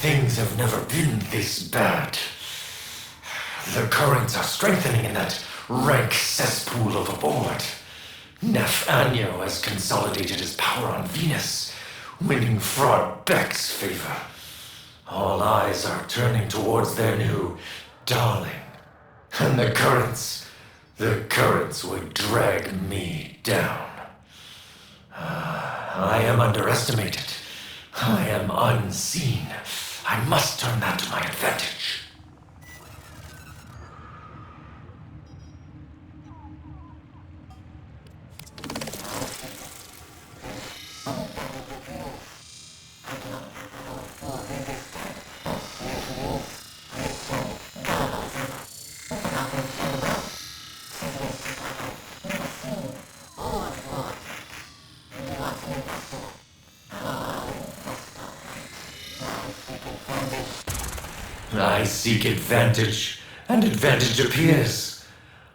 Things have never been this bad. The currents are strengthening in that rank cesspool overboard. Nef Anyo has consolidated his power on Venus, winning Fraud Beck's favor. All eyes are turning towards their new darling. And the currents would drag me down. I am underestimated. I am unseen. I must turn that to my advantage. I seek advantage, and advantage appears.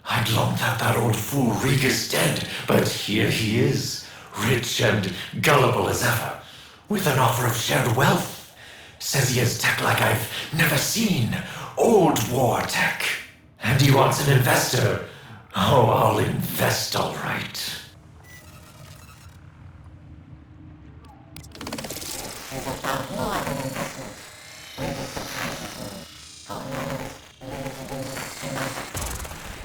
I'd long thought that old fool Rega's dead, but here he is, rich and gullible as ever, with an offer of shared wealth. Says he has tech like I've never seen, old war tech. And he wants an investor. Oh, I'll invest all right.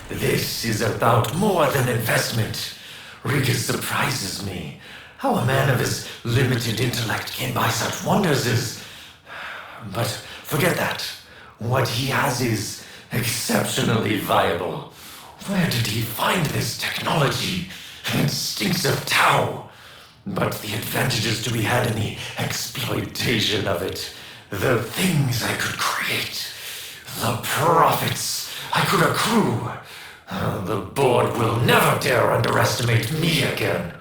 This is about more than investment. Riga surprises me. How a man of his limited intellect can buy such wonders is... But forget that. What he has is exceptionally viable. Where did he find this technology? It stinks of Tau. But the advantages to be had in the exploitation of it. The things I could create. The profits I could accrue. The board will never dare underestimate me again.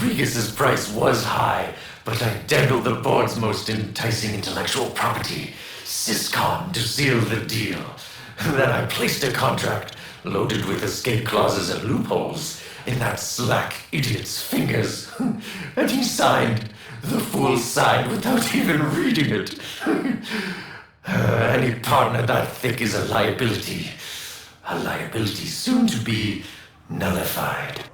Regis's price was high, but I dangled the board's most enticing intellectual property, Syscon, to seal the deal. Then I placed a contract, loaded with escape clauses and loopholes, in that slack idiot's fingers. And he signed. The fool signed without even reading it. Any partner that thick is a liability. A liability soon to be nullified.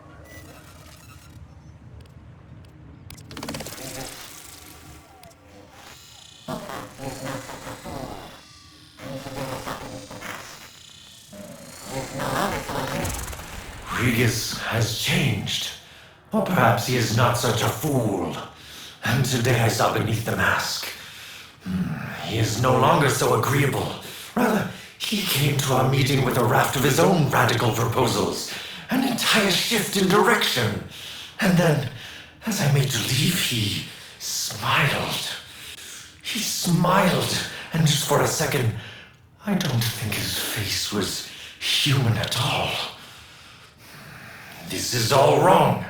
Regis has changed. Or perhaps he is not such a fool. And today I saw beneath the mask. He is no longer so agreeable. Rather, he came to our meeting with a raft of his own radical proposals. An entire shift in direction. And then, as I made to leave, he smiled. He smiled, and just for a second, I don't think his face was human at all. This is all wrong.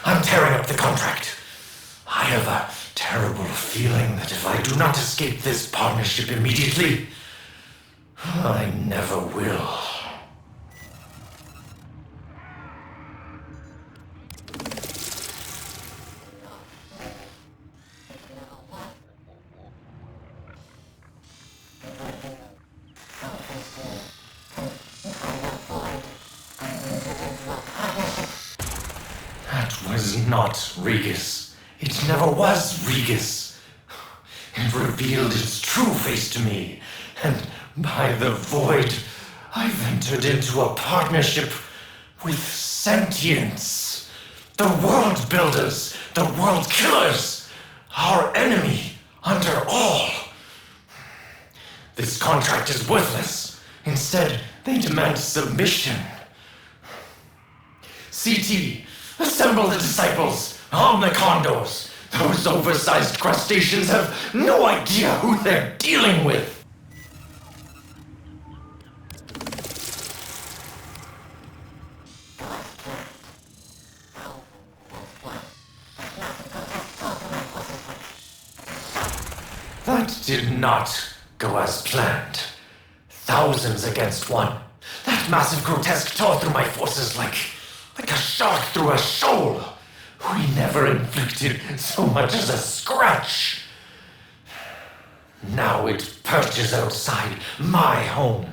I'm tearing up the contract. I have a terrible feeling that if I do not escape this partnership immediately, I never will. Not Regis. It never was Regis. It revealed its true face to me, and by the void, I've entered into a partnership with sentience. The world builders, the world killers, our enemy under all. This contract is worthless. Instead, they demand submission. CT, assemble the disciples, arm the condors. Those oversized crustaceans have no idea who they're dealing with. That did not go as planned. thousands against one. That massive grotesque tore through my forces like a shark through a shoal. We never inflicted so much as a scratch. Now it perches outside my home.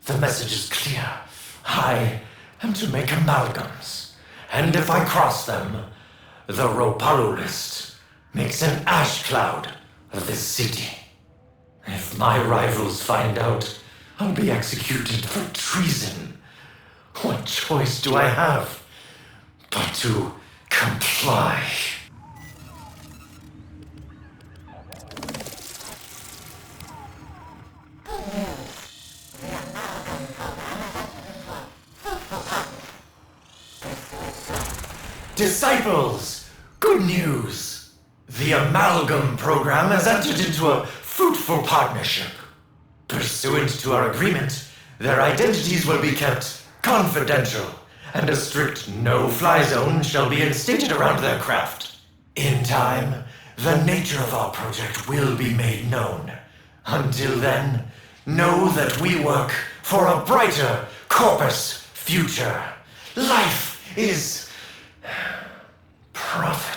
The message is clear. I am to make amalgams, and if I cross them, the Roparu list makes an ash cloud of this city. If my rivals find out, I'll be executed for treason. What choice do I have but to comply? Disciples, good news! The Amalgam program has entered into a fruitful partnership. Pursuant to our agreement, their identities will be kept confidential, and a strict no-fly zone shall be instated around their craft. In time, the nature of our project will be made known. Until then, know that we work for a brighter Corpus future. Life is profit.